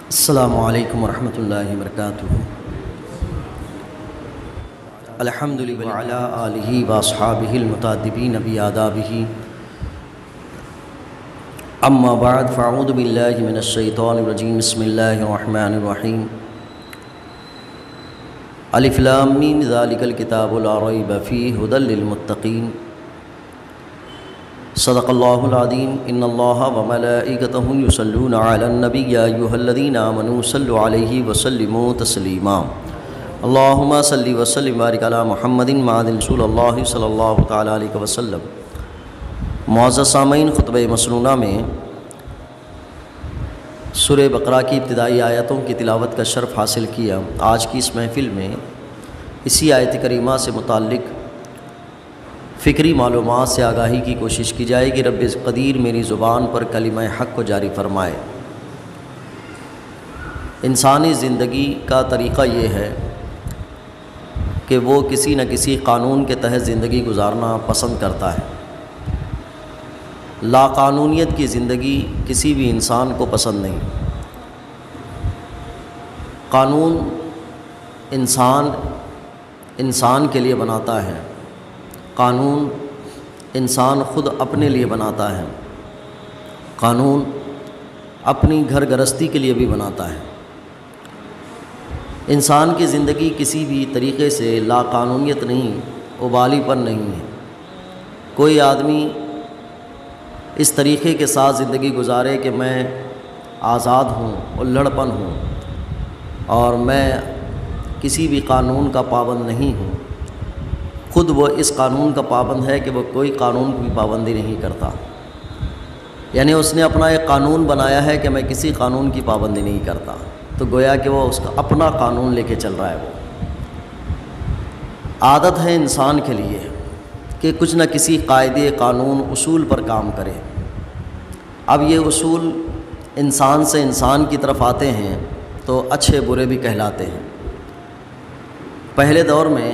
السلام علیکم ورحمۃ اللہ وبرکاتہ۔ الحمد للہ وعلی آلہ واصحابہ المتعدبین بآدابہ، اما بعد فاعوذ باللہ من الشیطان الرجیم، بسم اللہ الرحمن الرحیم۔ الف لام میم ذالک الکتاب لا ریب فیہ ھدی للمتقین۔ صدق اللہ العظیم۔ ان اللہ وملائکتہ یصلون علی النبی یا ایھا الذین آمنوا صلوا علیہ وسلموا تسلیما۔ اللہم صلی وسلم وبارک علی محمد معد رسول اللہ صلی اللہ تعالی علیہ وسلم۔ معزز سامعین، خطبہ مسنونہ میں سورہ بقرہ کی ابتدائی آیتوں کی تلاوت کا شرف حاصل کیا۔ آج کی اس محفل میں اسی آیت کریمہ سے متعلق فکری معلومات سے آگاہی کی کوشش کی جائے گی۔ رب قدیر میری زبان پر کلمہ حق کو جاری فرمائے۔ انسانی زندگی کا طریقہ یہ ہے کہ وہ کسی نہ کسی قانون کے تحت زندگی گزارنا پسند کرتا ہے۔ لا قانونیت کی زندگی کسی بھی انسان کو پسند نہیں۔ قانون انسان کے لیے بناتا ہے، قانون انسان خود اپنے لیے بناتا ہے، قانون اپنی گھر گرستی کے لیے بھی بناتا ہے۔ انسان کی زندگی کسی بھی طریقے سے لا قانونیت نہیں، ابالی پر نہیں ہے۔ کوئی آدمی اس طریقے کے ساتھ زندگی گزارے کہ میں آزاد ہوں، الڑپن ہوں اور میں کسی بھی قانون کا پابند نہیں ہوں، خود وہ اس قانون کا پابند ہے کہ وہ کوئی قانون کی پابندی نہیں کرتا، یعنی اس نے اپنا ایک قانون بنایا ہے کہ میں کسی قانون کی پابندی نہیں کرتا، تو گویا کہ وہ اس کا اپنا قانون لے کے چل رہا ہے۔ وہ عادت ہے انسان کے لیے کہ کچھ نہ کسی قاعدے، قانون، اصول پر کام کرے۔ اب یہ اصول انسان سے انسان کی طرف آتے ہیں تو اچھے برے بھی کہلاتے ہیں۔ پہلے دور میں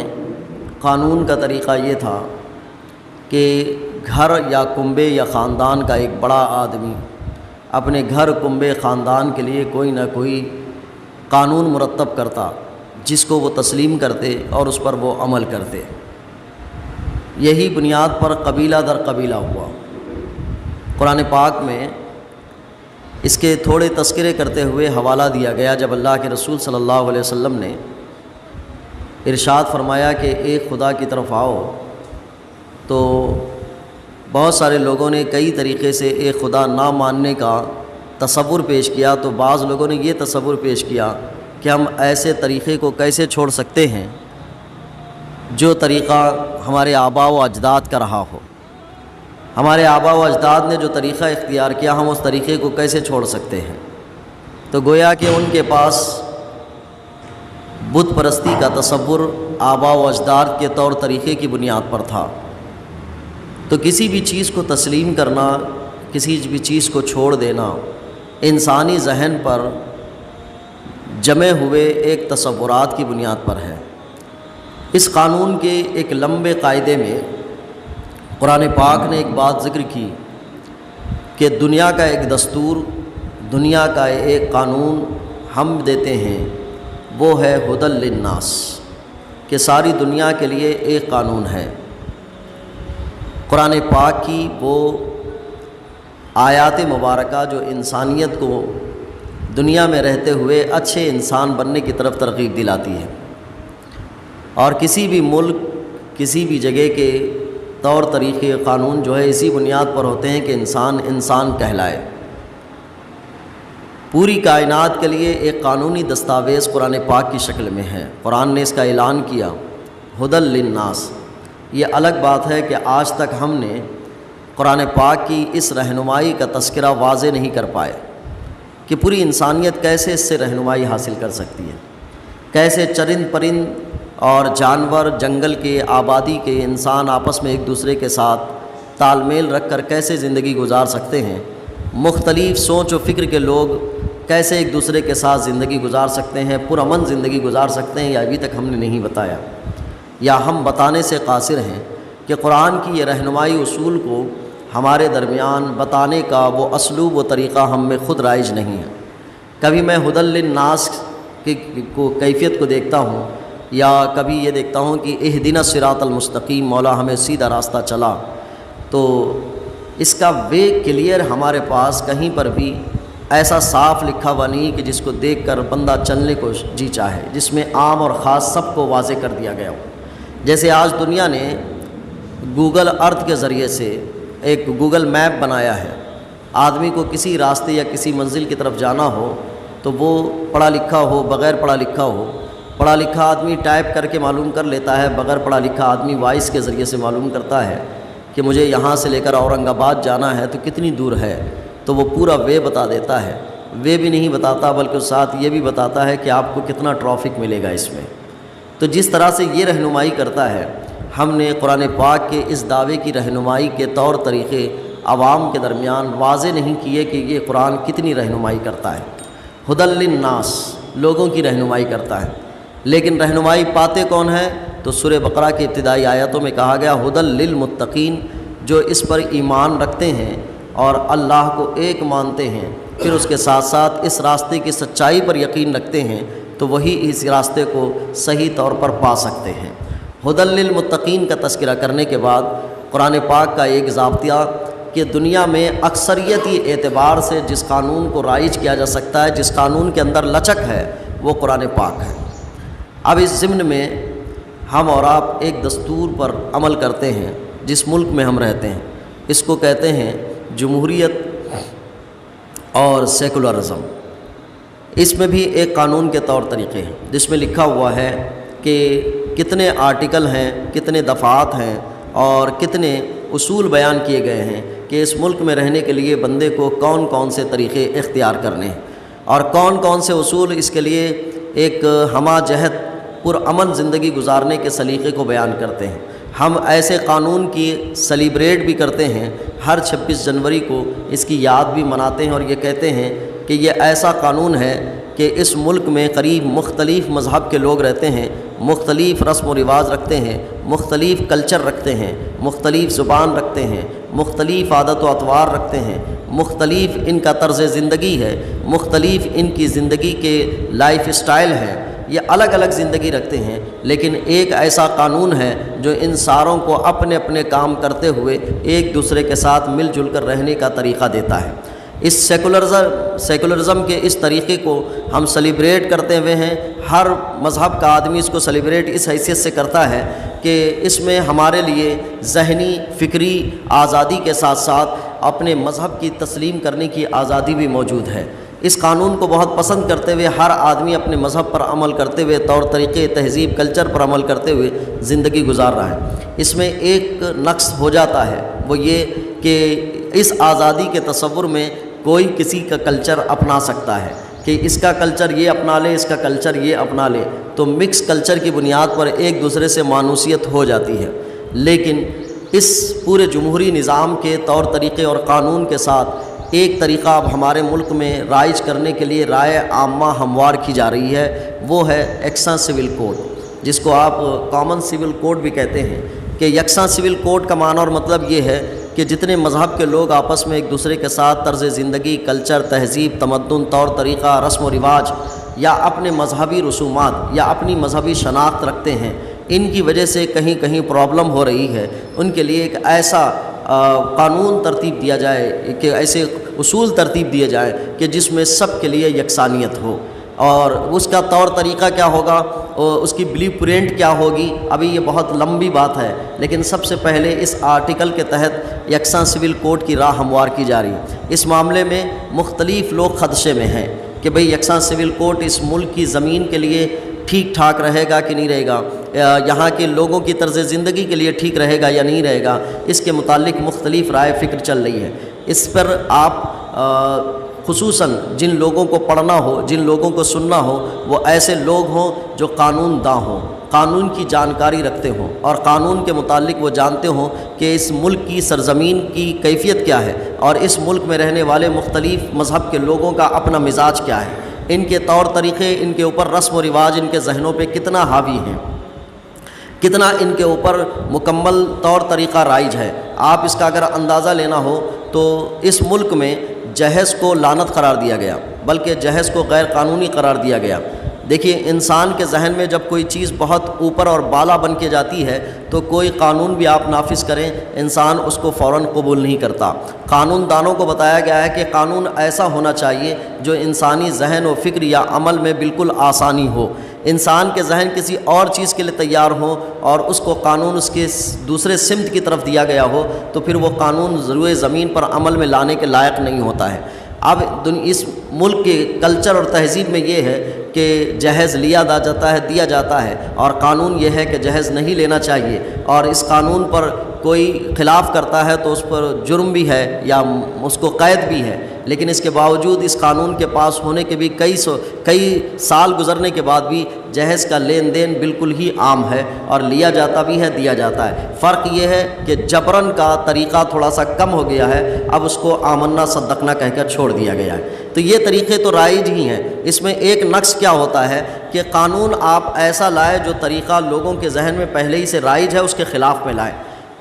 قانون کا طریقہ یہ تھا کہ گھر یا کنبے یا خاندان کا ایک بڑا آدمی اپنے گھر، کنبے، خاندان کے لیے کوئی نہ کوئی قانون مرتب کرتا، جس کو وہ تسلیم کرتے اور اس پر وہ عمل کرتے۔ یہی بنیاد پر قبیلہ در قبیلہ ہوا۔ قرآن پاک میں اس کے تھوڑے تذکرے کرتے ہوئے حوالہ دیا گیا جب اللہ کے رسول صلی اللہ علیہ وسلم نے ارشاد فرمایا کہ ایک خدا کی طرف آؤ، تو بہت سارے لوگوں نے کئی طریقے سے ایک خدا نہ ماننے کا تصور پیش کیا۔ تو بعض لوگوں نے یہ تصور پیش کیا کہ ہم ایسے طریقے کو کیسے چھوڑ سکتے ہیں جو طریقہ ہمارے آباء و اجداد کا رہا ہو۔ ہمارے آباء و اجداد نے جو طریقہ اختیار کیا، ہم اس طریقے کو کیسے چھوڑ سکتے ہیں؟ تو گویا کہ ان کے پاس بت پرستی کا تصور آباء و اجداد کے طور طریقے کی بنیاد پر تھا۔ تو کسی بھی چیز کو تسلیم کرنا، کسی بھی چیز کو چھوڑ دینا انسانی ذہن پر جمے ہوئے ایک تصورات کی بنیاد پر ہے۔ اس قانون کے ایک لمبے قاعدے میں قرآن پاک نے ایک بات ذکر کی کہ دنیا کا ایک دستور، دنیا کا ایک قانون ہم دیتے ہیں، وہ ہے ھدی للناس، کہ ساری دنیا کے لیے ایک قانون ہے۔ قرآن پاک کی وہ آیات مبارکہ جو انسانیت کو دنیا میں رہتے ہوئے اچھے انسان بننے کی طرف ترغیب دلاتی ہے، اور کسی بھی ملک، کسی بھی جگہ کے طور طریقے، قانون جو ہے اسی بنیاد پر ہوتے ہیں کہ انسان انسان کہلائے۔ پوری کائنات کے لیے ایک قانونی دستاویز قرآن پاک کی شکل میں ہے۔ قرآن نے اس کا اعلان کیا، ھدی للناس۔ یہ الگ بات ہے کہ آج تک ہم نے قرآن پاک کی اس رہنمائی کا تذکرہ واضح نہیں کر پائے کہ پوری انسانیت کیسے اس سے رہنمائی حاصل کر سکتی ہے، کیسے چرند پرند اور جانور، جنگل کے، آبادی کے، انسان آپس میں ایک دوسرے کے ساتھ تال میل رکھ کر کیسے زندگی گزار سکتے ہیں، مختلف سوچ و فکر کے لوگ کیسے ایک دوسرے کے ساتھ زندگی گزار سکتے ہیں، پرامن زندگی گزار سکتے ہیں، یہ ابھی تک ہم نے نہیں بتایا، یا ہم بتانے سے قاصر ہیں کہ قرآن کی یہ رہنمائی اصول کو ہمارے درمیان بتانے کا وہ اسلوب و طریقہ ہم میں خود رائج نہیں ہے۔ کبھی میں ہدی للناس کی کیفیت کو دیکھتا ہوں، یا کبھی یہ دیکھتا ہوں کہ اہدنا الصراط المستقیم، مولا ہمیں سیدھا راستہ چلا، تو اس کا وے کلیئر ہمارے پاس کہیں پر بھی ایسا صاف لکھا ہوا نہیں کہ جس کو دیکھ کر بندہ چلنے کو جی چاہے، جس میں عام اور خاص سب کو واضح کر دیا گیا ہو۔ جیسے آج دنیا نے گوگل ارتھ کے ذریعے سے ایک گوگل میپ بنایا ہے، آدمی کو کسی راستے یا کسی منزل کی طرف جانا ہو تو وہ پڑھا لکھا ہو بغیر پڑھا لکھا ہو، پڑھا لکھا آدمی ٹائپ کر کے معلوم کر لیتا ہے، بغیر پڑھا لکھا آدمی وائس کے ذریعے سے معلوم کرتا ہے کہ مجھے یہاں سے لے کر اورنگ آباد جانا ہے تو کتنی دور ہے، تو وہ پورا وے بتا دیتا ہے۔ وے بھی نہیں بتاتا بلکہ ساتھ یہ بھی بتاتا ہے کہ آپ کو کتنا ٹریفک ملے گا اس میں۔ تو جس طرح سے یہ رہنمائی کرتا ہے، ہم نے قرآن پاک کے اس دعوے کی رہنمائی کے طور طریقے عوام کے درمیان واضح نہیں کیے کہ یہ قرآن کتنی رہنمائی کرتا ہے۔ ہدی للناس، لوگوں کی رہنمائی کرتا ہے، لیکن رہنمائی پاتے کون ہیں؟ تو سورہ بقرہ کی ابتدائی آیتوں میں کہا گیا ہدی للمتقین، جو اس پر ایمان رکھتے ہیں اور اللہ کو ایک مانتے ہیں، پھر اس کے ساتھ ساتھ اس راستے کی سچائی پر یقین رکھتے ہیں، تو وہی اس راستے کو صحیح طور پر پا سکتے ہیں۔ ہدی للمتقین کا تذکرہ کرنے کے بعد قرآن پاک کا ایک ضابطہ کہ دنیا میں اکثریتی اعتبار سے جس قانون کو رائج کیا جا سکتا ہے، جس قانون کے اندر لچک ہے، وہ قرآن پاک ہے۔ اب اس ضمن میں ہم اور آپ ایک دستور پر عمل کرتے ہیں جس ملک میں ہم رہتے ہیں، اس کو کہتے ہیں جمہوریت اور سیکولرزم۔ اس میں بھی ایک قانون کے طور طریقے ہیں جس میں لکھا ہوا ہے کہ کتنے آرٹیکل ہیں، کتنے دفعات ہیں اور کتنے اصول بیان کیے گئے ہیں کہ اس ملک میں رہنے کے لیے بندے کو کون کون سے طریقے اختیار کرنے ہیں، اور کون کون سے اصول اس کے لیے ایک ہمہ جہت پرامن زندگی گزارنے کے سلیقے کو بیان کرتے ہیں۔ ہم ایسے قانون کی سیلیبریٹ بھی کرتے ہیں، ہر 26 جنوری کو اس کی یاد بھی مناتے ہیں، اور یہ کہتے ہیں کہ یہ ایسا قانون ہے کہ اس ملک میں قریب مختلف مذہب کے لوگ رہتے ہیں، مختلف رسم و رواج رکھتے ہیں، مختلف کلچر رکھتے ہیں، مختلف زبان رکھتے ہیں، مختلف عادت و اطوار رکھتے ہیں، مختلف ان کا طرز زندگی ہے، مختلف ان کی زندگی کے لائف اسٹائل ہے، یہ الگ الگ زندگی رکھتے ہیں، لیکن ایک ایسا قانون ہے جو ان ساروں کو اپنے اپنے کام کرتے ہوئے ایک دوسرے کے ساتھ مل جل کر رہنے کا طریقہ دیتا ہے۔ اس سیکولرزم کے اس طریقے کو ہم سیلیبریٹ کرتے ہوئے ہیں۔ ہر مذہب کا آدمی اس کو سیلیبریٹ اس حیثیت سے کرتا ہے کہ اس میں ہمارے لیے ذہنی فکری آزادی کے ساتھ ساتھ اپنے مذہب کی تسلیم کرنے کی آزادی بھی موجود ہے۔ اس قانون کو بہت پسند کرتے ہوئے ہر آدمی اپنے مذہب پر عمل کرتے ہوئے، طور طریقے، تہذیب، کلچر پر عمل کرتے ہوئے زندگی گزار رہا ہے۔ اس میں ایک نقص ہو جاتا ہے، وہ یہ کہ اس آزادی کے تصور میں کوئی کسی کا کلچر اپنا سکتا ہے کہ اس کا کلچر یہ اپنا لے، اس کا کلچر یہ اپنا لے، تو مکس کلچر کی بنیاد پر ایک دوسرے سے مانوسیت ہو جاتی ہے۔ لیکن اس پورے جمہوری نظام کے طور طریقے اور قانون کے ساتھ ایک طریقہ اب ہمارے ملک میں رائج کرنے کے لیے رائے عامہ ہموار کی جا رہی ہے، وہ ہے یکساں سول کوڈ، جس کو آپ کامن سول کوڈ بھی کہتے ہیں۔ کہ یکساں سول کوڈ کا معنی اور مطلب یہ ہے کہ جتنے مذہب کے لوگ آپس میں ایک دوسرے کے ساتھ طرز زندگی، کلچر، تہذیب، تمدن، طور طریقہ، رسم و رواج یا اپنے مذہبی رسومات یا اپنی مذہبی شناخت رکھتے ہیں، ان کی وجہ سے کہیں کہیں پرابلم ہو رہی ہے، ان کے لیے ایک ایسا قانون ترتیب دیا جائے، کہ ایسے اصول ترتیب دیے جائیں کہ جس میں سب کے لیے یکسانیت ہو۔ اور اس کا طور طریقہ کیا ہوگا، اس کی بلیو پرنٹ کیا ہوگی، ابھی یہ بہت لمبی بات ہے، لیکن سب سے پہلے اس آرٹیکل کے تحت یکساں سول کوڈ کی راہ ہموار کی جا رہی ہے۔ اس معاملے میں مختلف لوگ خدشے میں ہیں کہ بھئی یکساں سول کوڈ اس ملک کی زمین کے لیے ٹھیک ٹھاک رہے گا کہ نہیں رہے گا، یہاں کے لوگوں کی طرز زندگی کے لیے ٹھیک رہے گا یا نہیں رہے گا، اس کے متعلق مختلف رائے فکر چل رہی ہے۔ اس پر آپ خصوصاً جن لوگوں کو پڑھنا ہو، جن لوگوں کو سننا ہو، وہ ایسے لوگ ہوں جو قانون داں ہوں، قانون کی جانکاری رکھتے ہوں اور قانون کے متعلق وہ جانتے ہوں کہ اس ملک کی سرزمین کی کیفیت کیا ہے اور اس ملک میں رہنے والے مختلف مذہب کے لوگوں کا اپنا مزاج کیا ہے، ان کے طور طریقے، ان کے اوپر رسم و رواج ان کے ذہنوں پہ کتنا حاوی ہیں، کتنا ان کے اوپر مکمل طور طریقہ رائج ہے۔ آپ اس کا اگر اندازہ لینا ہو تو اس ملک میں جہیز کو لعنت قرار دیا گیا، بلکہ جہیز کو غیر قانونی قرار دیا گیا۔ دیکھیے انسان کے ذہن میں جب کوئی چیز بہت اوپر اور بالا بن کے جاتی ہے تو کوئی قانون بھی آپ نافذ کریں انسان اس کو فوراً قبول نہیں کرتا۔ قانون دانوں کو بتایا گیا ہے کہ قانون ایسا ہونا چاہیے جو انسانی ذہن و فکر یا عمل میں بالکل آسانی ہو۔ انسان کے ذہن کسی اور چیز کے لیے تیار ہو اور اس کو قانون اس کے دوسرے سمت کی طرف دیا گیا ہو تو پھر وہ قانون روئے زمین پر عمل میں لانے کے لائق نہیں ہوتا ہے۔ اب اس ملک کے کلچر اور تہذیب میں یہ ہے کہ جہیز دیا جاتا ہے اور قانون یہ ہے کہ جہیز نہیں لینا چاہیے، اور اس قانون پر کوئی خلاف کرتا ہے تو اس پر جرم بھی ہے یا اس کو قید بھی ہے، لیکن اس کے باوجود اس قانون کے پاس ہونے کے بھی کئی سال گزرنے کے بعد بھی جہیز کا لین دین بالکل ہی عام ہے اور لیا جاتا بھی ہے، دیا جاتا ہے۔ فرق یہ ہے کہ جبرن کا طریقہ تھوڑا سا کم ہو گیا ہے، اب اس کو آمنا صدقنا کہہ کر چھوڑ دیا گیا ہے۔ تو یہ طریقے تو رائج ہی ہیں۔ اس میں ایک نقص کیا ہوتا ہے کہ قانون آپ ایسا لائے جو طریقہ لوگوں کے ذہن میں پہلے ہی سے رائج ہے اس کے خلاف میں لائے،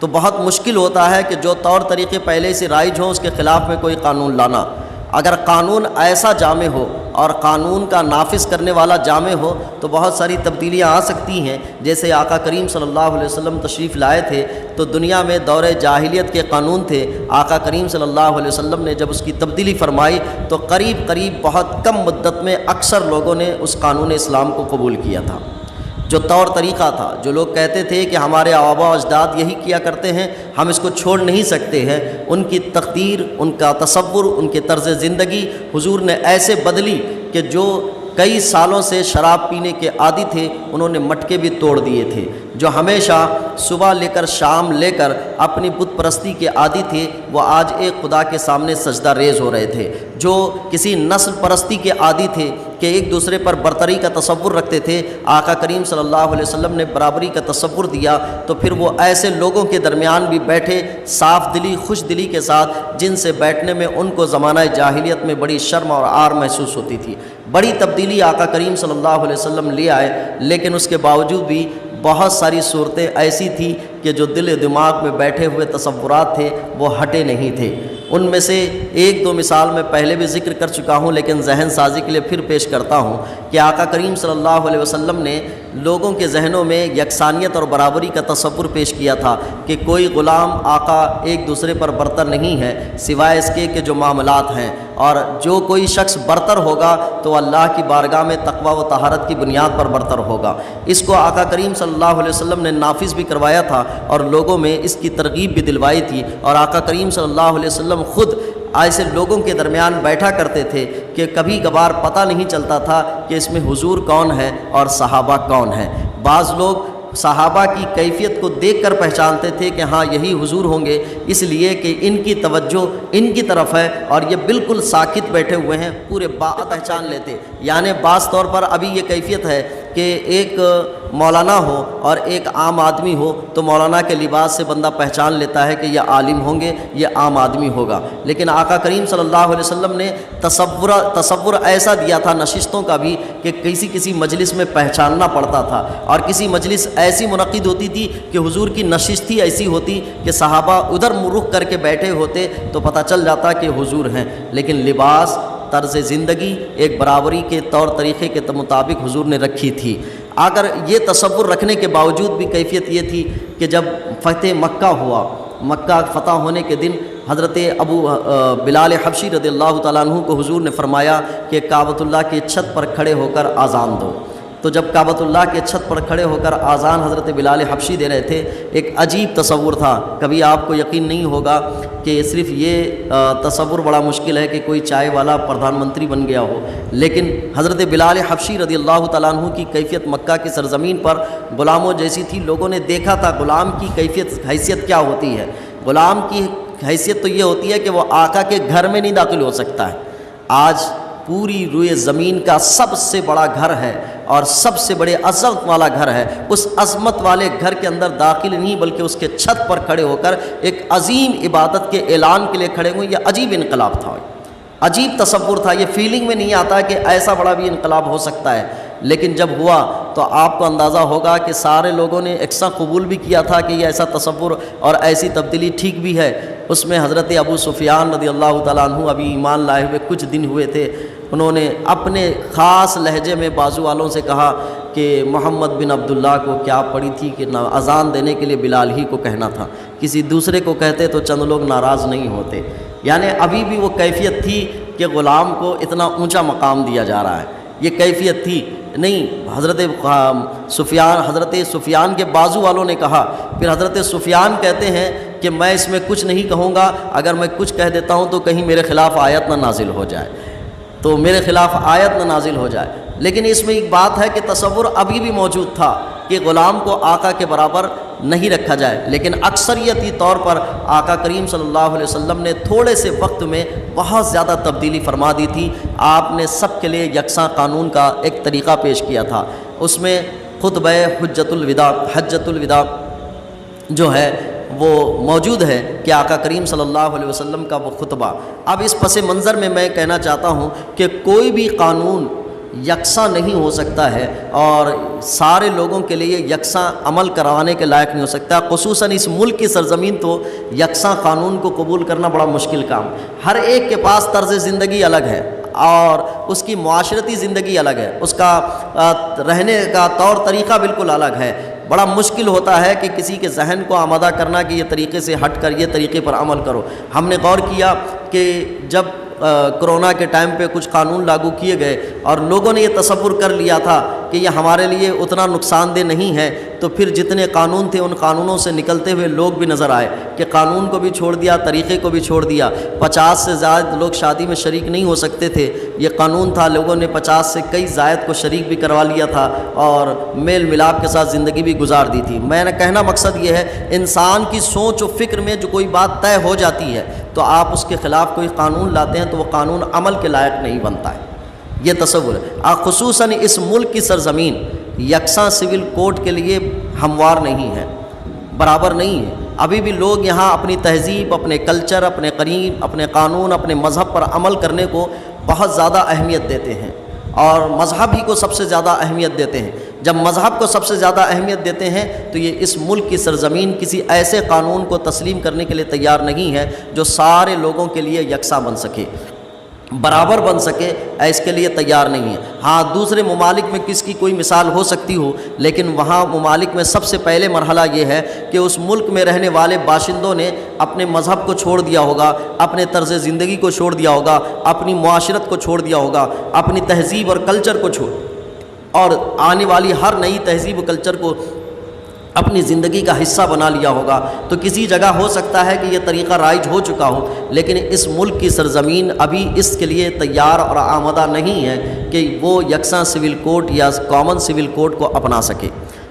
تو بہت مشکل ہوتا ہے کہ جو طور طریقے پہلے سے رائج ہوں اس کے خلاف میں کوئی قانون لانا۔ اگر قانون ایسا جامع ہو اور قانون کا نافذ کرنے والا جامع ہو تو بہت ساری تبدیلیاں آ سکتی ہیں۔ جیسے آقا کریم صلی اللہ علیہ وسلم تشریف لائے تھے تو دنیا میں دور جاہلیت کے قانون تھے، آقا کریم صلی اللہ علیہ وسلم نے جب اس کی تبدیلی فرمائی تو قریب بہت کم مدت میں اکثر لوگوں نے اس قانون اسلام کو قبول کیا تھا۔ جو طور طریقہ تھا، جو لوگ کہتے تھے کہ ہمارے آباء و اجداد یہی کیا کرتے ہیں، ہم اس کو چھوڑ نہیں سکتے ہیں، ان کی تقدیر، ان کا تصور، ان کے طرز زندگی حضور نے ایسے بدلی کہ جو کئی سالوں سے شراب پینے کے عادی تھے انہوں نے مٹکے بھی توڑ دیے تھے، جو ہمیشہ صبح لے کر شام لے کر اپنی بت پرستی کے عادی تھے وہ آج ایک خدا کے سامنے سجدہ ریز ہو رہے تھے، جو کسی نسل پرستی کے عادی تھے کہ ایک دوسرے پر برتری کا تصور رکھتے تھے، آقا کریم صلی اللہ علیہ وسلم نے برابری کا تصور دیا تو پھر وہ ایسے لوگوں کے درمیان بھی بیٹھے صاف دلی خوش دلی کے ساتھ جن سے بیٹھنے میں ان کو زمانہ جاہلیت میں بڑی شرم اور عار محسوس ہوتی تھی۔ بڑی تبدیلی آقا کریم صلی اللہ علیہ وسلم لے آئے، لیکن اس کے باوجود بھی بہت ساری صورتیں ایسی تھیں کہ جو دل و دماغ میں بیٹھے ہوئے تصورات تھے وہ ہٹے نہیں تھے۔ ان میں سے ایک دو مثال میں پہلے بھی ذکر کر چکا ہوں لیکن ذہن سازی کے لیے پھر پیش کرتا ہوں کہ آقا کریم صلی اللہ علیہ وسلم نے لوگوں کے ذہنوں میں یکسانیت اور برابری کا تصور پیش کیا تھا کہ کوئی غلام آقا ایک دوسرے پر برتر نہیں ہے سوائے اس کے کہ جو معاملات ہیں، اور جو کوئی شخص برتر ہوگا تو اللہ کی بارگاہ میں تقوی و طہارت کی بنیاد پر برتر ہوگا۔ اس کو آقا کریم صلی اللہ علیہ وسلم نے نافذ بھی کروایا تھا اور لوگوں میں اس کی ترغیب بھی دلوائی تھی، اور آقا کریم صلی اللہ علیہ وسلم خود ایسے لوگوں کے درمیان بیٹھا کرتے تھے کہ کبھی کبھار پتہ نہیں چلتا تھا کہ اس میں حضور کون ہے اور صحابہ کون ہیں۔ بعض لوگ صحابہ کی کیفیت کو دیکھ کر پہچانتے تھے کہ ہاں یہی حضور ہوں گے، اس لیے کہ ان کی توجہ ان کی طرف ہے اور یہ بالکل ساکت بیٹھے ہوئے ہیں، پورے پہچان لیتے۔ یعنی بعض طور پر ابھی یہ کیفیت ہے کہ ایک مولانا ہو اور ایک عام آدمی ہو تو مولانا کے لباس سے بندہ پہچان لیتا ہے کہ یہ عالم ہوں گے، یہ عام آدمی ہوگا، لیکن آقا کریم صلی اللہ علیہ وسلم نے تصور ایسا دیا تھا نشستوں کا بھی کہ کسی مجلس میں پہچاننا پڑتا تھا، اور کسی مجلس ایسی منعقد ہوتی تھی کہ حضور کی نشست ہی ایسی ہوتی کہ صحابہ ادھر رخ کر کے بیٹھے ہوتے تو پتہ چل جاتا کہ حضور ہیں، لیکن لباس طرز زندگی ایک برابری کے طور طریقے کے مطابق حضور نے رکھی تھی۔ اگر یہ تصور رکھنے کے باوجود بھی کیفیت یہ تھی کہ جب فتح مکہ ہوا، مکہ فتح ہونے کے دن حضرت ابو بلال حبشی رضی اللہ تعالیٰ عنہ کو حضور نے فرمایا کہ کعبۃ اللہ کی چھت پر کھڑے ہو کر اذان دو۔ تو جب کعبۃ اللہ کے چھت پر کھڑے ہو کر اذان حضرت بلال حبشی دے رہے تھے، ایک عجیب تصور تھا۔ کبھی آپ کو یقین نہیں ہوگا کہ صرف یہ تصور بڑا مشکل ہے کہ کوئی چائے والا پردھان منتری بن گیا ہو، لیکن حضرت بلال حبشی رضی اللہ تعالیٰ عنہ کی کیفیت مکہ کی سرزمین پر غلاموں جیسی تھی۔ لوگوں نے دیکھا تھا غلام کی حیثیت کیا ہوتی ہے۔ غلام کی حیثیت تو یہ ہوتی ہے کہ وہ آقا کے گھر میں نہیں داخل ہو سکتا ہے۔ آج پوری روئے زمین کا سب سے بڑا گھر ہے اور سب سے بڑے عظمت والا گھر ہے، اس عظمت والے گھر کے اندر داخل نہیں بلکہ اس کے چھت پر کھڑے ہو کر ایک عظیم عبادت کے اعلان کے لیے کھڑے ہوئے۔ یہ عجیب انقلاب تھا، عجیب تصور تھا۔ یہ فیلنگ میں نہیں آتا کہ ایسا بڑا بھی انقلاب ہو سکتا ہے، لیکن جب ہوا تو آپ کو اندازہ ہوگا کہ سارے لوگوں نے یکساں قبول بھی کیا تھا کہ یہ ایسا تصور اور ایسی تبدیلی ٹھیک بھی ہے۔ اس میں حضرت ابو سفیان رضی اللہ تعالیٰ عنہ ابھی ایمان لائے ہوئے کچھ دن ہوئے تھے، انہوں نے اپنے خاص لہجے میں بازو والوں سے کہا کہ محمد بن عبداللہ کو کیا پڑی تھی کہ نہ اذان دینے کے لیے بلال ہی کو کہنا تھا، کسی دوسرے کو کہتے تو چند لوگ ناراض نہیں ہوتے۔ یعنی ابھی بھی وہ کیفیت تھی کہ غلام کو اتنا اونچا مقام دیا جا رہا ہے، یہ کیفیت تھی نہیں۔ حضرت سفیان کے بازو والوں نے کہا، پھر حضرت سفیان کہتے ہیں کہ میں اس میں کچھ نہیں کہوں گا، اگر میں کچھ کہہ دیتا ہوں تو کہیں میرے خلاف آیت نہ نازل ہو جائے، تو میرے خلاف آیت نہ نازل ہو جائے۔ لیکن اس میں ایک بات ہے کہ تصور ابھی بھی موجود تھا کہ غلام کو آقا کے برابر نہیں رکھا جائے، لیکن اکثریتی طور پر آقا کریم صلی اللہ علیہ وسلم نے تھوڑے سے وقت میں بہت زیادہ تبدیلی فرما دی تھی۔ آپ نے سب کے لیے یکساں قانون کا ایک طریقہ پیش کیا تھا۔ اس میں خطبہ حجۃ الوداع جو ہے وہ موجود ہے کہ آقا کریم صلی اللہ علیہ وسلم کا وہ خطبہ۔ اب اس پس منظر میں میں کہنا چاہتا ہوں کہ کوئی بھی قانون یکساں نہیں ہو سکتا ہے اور سارے لوگوں کے لیے یکساں عمل کروانے کے لائق نہیں ہو سکتا، خصوصاً اس ملک کی سرزمین تو یکساں قانون کو قبول کرنا بڑا مشکل کام۔ ہر ایک کے پاس طرز زندگی الگ ہے اور اس کی معاشرتی زندگی الگ ہے، اس کا رہنے کا طور طریقہ بالکل الگ ہے۔ بڑا مشکل ہوتا ہے کہ کسی کے ذہن کو آمادہ کرنا کہ یہ طریقے سے ہٹ کر یہ طریقے پر عمل کرو۔ ہم نے غور کیا کہ جب کرونا کے ٹائم پہ کچھ قانون لاگو کیے گئے اور لوگوں نے یہ تصور کر لیا تھا کہ یہ ہمارے لیے اتنا نقصان دہ نہیں ہے، تو پھر جتنے قانون تھے ان قانونوں سے نکلتے ہوئے لوگ بھی نظر آئے کہ قانون کو بھی چھوڑ دیا، طریقے کو بھی چھوڑ دیا۔ 50 سے زائد لوگ شادی میں شریک نہیں ہو سکتے تھے، یہ قانون تھا، لوگوں نے 50 سے کئی زائد کو شریک بھی کروا لیا تھا اور میل ملاپ کے ساتھ زندگی بھی گزار دی تھی۔ میں نے کہنا مقصد یہ ہے، انسان کی سوچ و فکر میں جو کوئی بات طے ہو جاتی ہے تو آپ اس کے خلاف کوئی قانون لاتے ہیں تو وہ قانون عمل کے لائق نہیں بنتا ہے، یہ تصور ہے۔ خصوصاً اس ملک کی سرزمین یکساں سول کوڈ کے لیے ہموار نہیں ہے، برابر نہیں ہے۔ ابھی بھی لوگ یہاں اپنی تہذیب، اپنے کلچر، اپنے قرین، اپنے قانون، اپنے مذہب پر عمل کرنے کو بہت زیادہ اہمیت دیتے ہیں اور مذہب ہی کو سب سے زیادہ اہمیت دیتے ہیں۔ جب مذہب کو سب سے زیادہ اہمیت دیتے ہیں تو یہ اس ملک کی سرزمین کسی ایسے قانون کو تسلیم کرنے کے لیے تیار نہیں ہے جو سارے لوگوں کے لیے یکساں بن سکے، برابر بن سکے، اس کے لیے تیار نہیں ہے۔ ہاں دوسرے ممالک میں کس کی کوئی مثال ہو سکتی ہو، لیکن وہاں ممالک میں سب سے پہلے مرحلہ یہ ہے کہ اس ملک میں رہنے والے باشندوں نے اپنے مذہب کو چھوڑ دیا ہوگا، اپنے طرز زندگی کو چھوڑ دیا ہوگا، اپنی معاشرت کو چھوڑ دیا ہوگا، اپنی تہذیب اور کلچر کو چھوڑ، اور آنے والی ہر نئی تہذیب و کلچر کو اپنی زندگی کا حصہ بنا لیا ہوگا۔ تو کسی جگہ ہو سکتا ہے کہ یہ طریقہ رائج ہو چکا ہو، لیکن اس ملک کی سرزمین ابھی اس کے لیے تیار اور آمادہ نہیں ہے کہ وہ یکساں سول کوڈ یا کامن سول کوڈ کو اپنا سکے،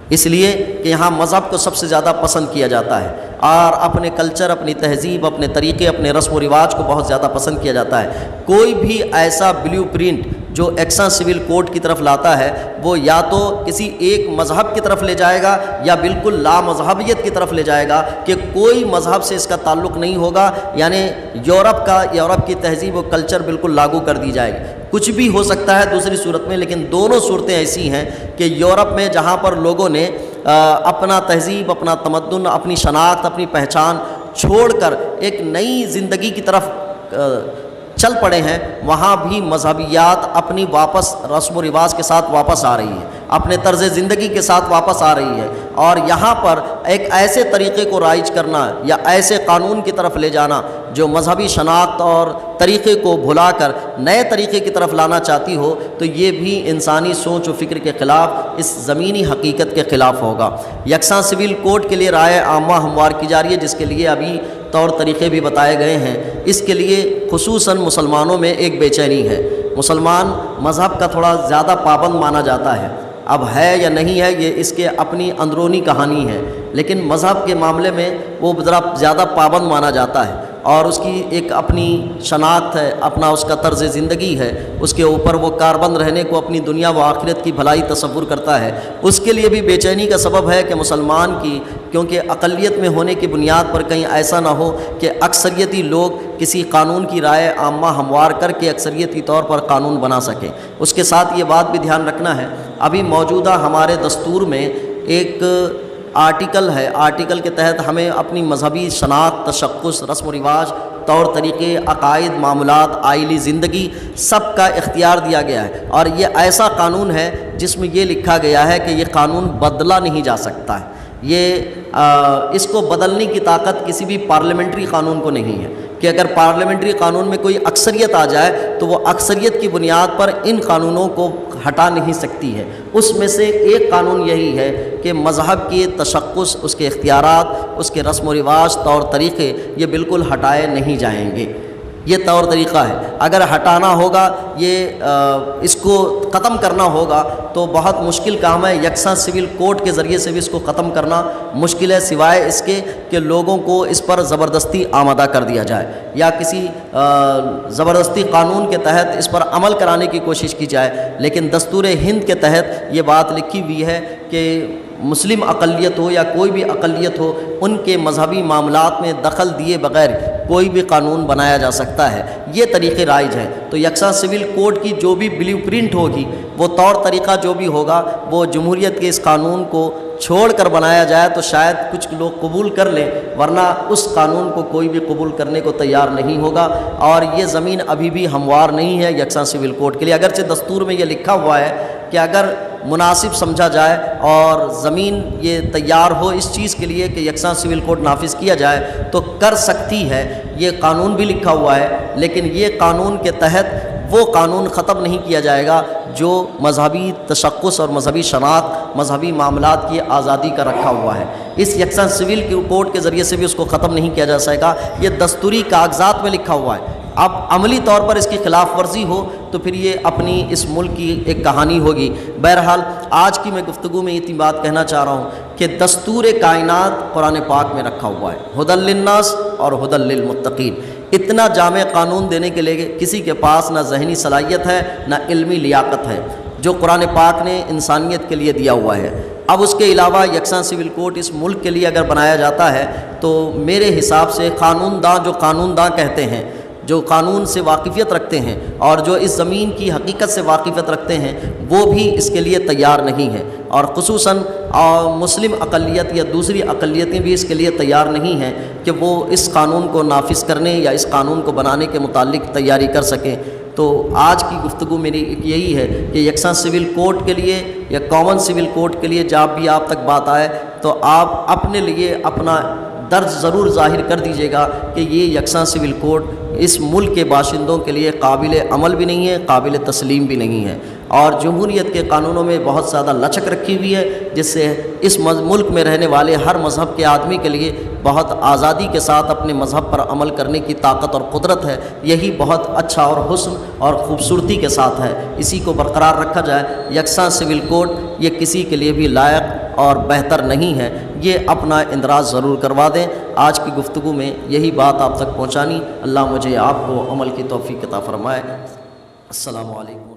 اس لیے کہ یہاں مذہب کو سب سے زیادہ پسند کیا جاتا ہے اور اپنے کلچر، اپنی تہذیب، اپنے طریقے، اپنے رسم و رواج کو بہت زیادہ پسند کیا جاتا ہے۔ کوئی بھی ایسا بلیو پرنٹ جو یکساں سول کوڈ کی طرف لاتا ہے وہ یا تو کسی ایک مذہب کی طرف لے جائے گا یا بالکل لا مذہبیت کی طرف لے جائے گا کہ کوئی مذہب سے اس کا تعلق نہیں ہوگا، یعنی یورپ کی تہذیب و کلچر بالکل لاگو کر دی جائے گی۔ کچھ بھی ہو سکتا ہے دوسری صورت میں، لیکن دونوں صورتیں ایسی ہیں کہ یورپ میں جہاں پر لوگوں نے اپنا تہذیب، اپنا تمدن، اپنی شناخت، اپنی پہچان چھوڑ کر ایک نئی زندگی کی طرف چل پڑے ہیں، وہاں بھی مذہبیات اپنی واپس رسم و رواج کے ساتھ واپس آ رہی ہے، اپنے طرز زندگی کے ساتھ واپس آ رہی ہے، اور یہاں پر ایک ایسے طریقے کو رائج کرنا یا ایسے قانون کی طرف لے جانا جو مذہبی شناخت اور طریقے کو بھلا کر نئے طریقے کی طرف لانا چاہتی ہو، تو یہ بھی انسانی سوچ و فکر کے خلاف، اس زمینی حقیقت کے خلاف ہوگا۔ یکساں سول کوڈ کے لیے رائے عامہ ہموار کی جا رہی ہے، جس کے لیے ابھی طور طریقے بھی بتائے گئے ہیں۔ اس کے لیے خصوصاً مسلمانوں میں ایک بے چینی ہے، مسلمان مذہب کا تھوڑا زیادہ پابند مانا جاتا ہے، اب ہے یا نہیں ہے یہ اس کے اپنی اندرونی کہانی ہے، لیکن مذہب کے معاملے میں وہ ذرا زیادہ پابند مانا جاتا ہے اور اس کی ایک اپنی شناخت ہے، اپنا اس کا طرز زندگی ہے، اس کے اوپر وہ کاربند رہنے کو اپنی دنیا و آخرت کی بھلائی تصور کرتا ہے۔ اس کے لیے بھی بے چینی کا سبب ہے کہ مسلمان کی، کیونکہ اقلیت میں ہونے کی بنیاد پر کہیں ایسا نہ ہو کہ اکثریتی لوگ کسی قانون کی رائے عامہ ہموار کر کے اکثریتی طور پر قانون بنا سکیں۔ اس کے ساتھ یہ بات بھی دھیان رکھنا ہے، ابھی موجودہ ہمارے دستور میں ایک آرٹیکل ہے، آرٹیکل کے تحت ہمیں اپنی مذہبی شناخت، تشخص، رسم و رواج، طور طریقے، عقائد، معاملات، آئلی زندگی سب کا اختیار دیا گیا ہے، اور یہ ایسا قانون ہے جس میں یہ لکھا گیا ہے کہ یہ قانون بدلا نہیں جا سکتا ہے۔ اس کو بدلنے کی طاقت کسی بھی پارلیمنٹری قانون کو نہیں ہے کہ اگر پارلیمنٹری قانون میں کوئی اکثریت آ جائے تو وہ اکثریت کی بنیاد پر ان قانونوں کو ہٹا نہیں سکتی ہے۔ اس میں سے ایک قانون یہی ہے کہ مذہب کے تشخص، اس کے اختیارات، اس کے رسم و رواج، طور طریقے یہ بالکل ہٹائے نہیں جائیں گے۔ یہ طور طریقہ ہے، اگر ہٹانا ہوگا، اس کو ختم کرنا ہوگا تو بہت مشکل کام ہے۔ یکساں سول کوڈ کے ذریعے سے بھی اس کو ختم کرنا مشکل ہے، سوائے اس کے کہ لوگوں کو اس پر زبردستی آمادہ کر دیا جائے یا کسی زبردستی قانون کے تحت اس پر عمل کرانے کی کوشش کی جائے۔ لیکن دستور ہند کے تحت یہ بات لکھی ہوئی ہے کہ مسلم اقلیت ہو یا کوئی بھی اقلیت ہو، ان کے مذہبی معاملات میں دخل دیے بغیر کوئی بھی قانون بنایا جا سکتا ہے۔ یہ طریقے رائج ہیں۔ تو یکساں سول کوڈ کی جو بھی بلیو پرنٹ ہوگی، وہ طور طریقہ جو بھی ہوگا، وہ جمہوریت کے اس قانون کو چھوڑ کر بنایا جائے تو شاید کچھ لوگ قبول کر لیں، ورنہ اس قانون کو کوئی بھی قبول کرنے کو تیار نہیں ہوگا۔ اور یہ زمین ابھی بھی ہموار نہیں ہے یکساں سول کوڈ کے لیے، اگرچہ دستور میں یہ لکھا ہوا ہے کہ اگر مناسب سمجھا جائے اور زمین یہ تیار ہو اس چیز کے لیے کہ یکساں سول کوڈ نافذ کیا جائے تو کر سکتی ہے۔ یہ قانون بھی لکھا ہوا ہے، لیکن یہ قانون کے تحت وہ قانون ختم نہیں کیا جائے گا جو مذہبی تشخص اور مذہبی شناخت، مذہبی معاملات کی آزادی کا رکھا ہوا ہے۔ اس یکساں سول کوڈ کے ذریعے سے بھی اس کو ختم نہیں کیا جا سکے گا۔ یہ دستوری کاغذات میں لکھا ہوا ہے، اب عملی طور پر اس کی خلاف ورزی ہو تو پھر یہ اپنی اس ملک کی ایک کہانی ہوگی۔ بہرحال آج کی میں گفتگو میں اتنی بات کہنا چاہ رہا ہوں کہ دستور کائنات قرآن پاک میں رکھا ہوا ہے، ھدی للناس اور ھدی للمتقین۔ اتنا جامع قانون دینے کے لیے کسی کے پاس نہ ذہنی صلاحیت ہے نہ علمی لیاقت ہے جو قرآن پاک نے انسانیت کے لیے دیا ہوا ہے۔ اب اس کے علاوہ یکساں سول کوڈ اس ملک کے لیے اگر بنایا جاتا ہے تو میرے حساب سے قانون داں، جو قانون داں کہتے ہیں، جو قانون سے واقفیت رکھتے ہیں اور جو اس زمین کی حقیقت سے واقفیت رکھتے ہیں، وہ بھی اس کے لیے تیار نہیں ہیں، اور خصوصاً مسلم اقلیت یا دوسری اقلیتیں بھی اس کے لیے تیار نہیں ہیں کہ وہ اس قانون کو نافذ کرنے یا اس قانون کو بنانے کے متعلق تیاری کر سکیں۔ تو آج کی گفتگو میری یہی ہے کہ یکساں سول کوڈ کے لیے یا کامن سول کوڈ کے لیے جب بھی آپ تک بات آئے تو آپ اپنے لیے اپنا درد ضرور ظاہر کر دیجیے گا کہ یہ یکساں سول کوڈ اس ملک کے باشندوں کے لیے قابل عمل بھی نہیں ہے، قابل تسلیم بھی نہیں ہے، اور جمہوریت کے قانونوں میں بہت زیادہ لچک رکھی ہوئی ہے جس سے اس ملک میں رہنے والے ہر مذہب کے آدمی کے لیے بہت آزادی کے ساتھ اپنے مذہب پر عمل کرنے کی طاقت اور قدرت ہے۔ یہی بہت اچھا اور حسن اور خوبصورتی کے ساتھ ہے، اسی کو برقرار رکھا جائے۔ یکساں سول کوڈ یہ کسی کے لیے بھی لائق اور بہتر نہیں ہے، یہ اپنا اندراج ضرور کروا دیں۔ آج کی گفتگو میں یہی بات آپ تک پہنچانی۔ اللہ مجھے آپ کو عمل کی توفیق عطا فرمائے۔ السلام علیکم۔